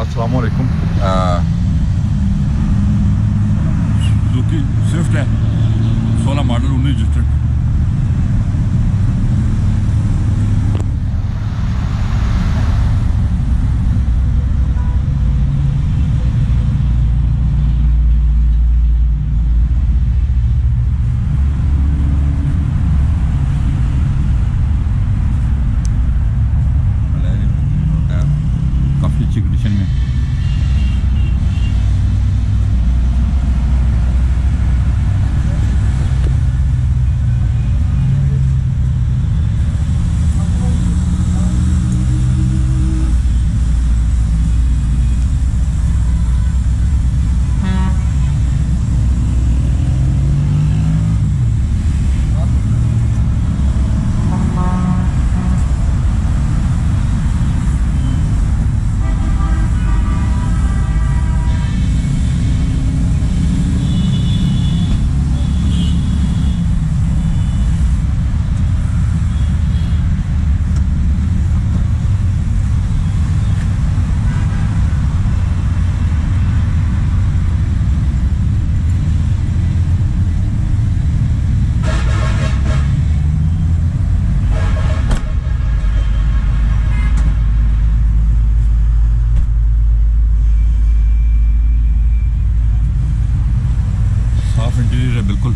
अस्सलाम वालेकुम। Suzuki Swift है, 16 मॉडल 19 रजिस्टर्ड। काफ़ी अच्छी कंडीशन में। साफ इंटीरियर है बिल्कुल।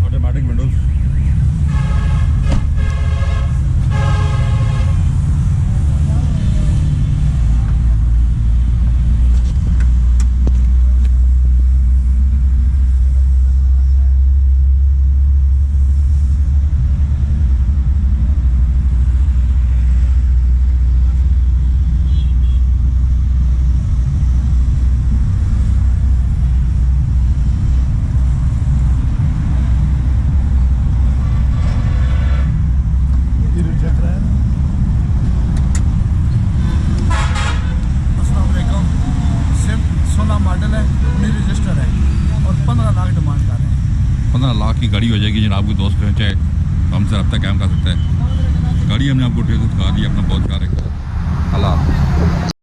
ऑटोमेटिक विंडोज, मॉडल है, 19 रजिस्टर है और 15 लाख डिमांड कर रहे हैं। 15 लाख की गाड़ी हो जाएगी जनाब। कोई दोस्त चाहे हमसे रब्ता कायम कर सकता है। गाड़ी हमने आपको दिखा दी। अपना बहुत ख्याल रखें। अल्लाह हाफ़िज़।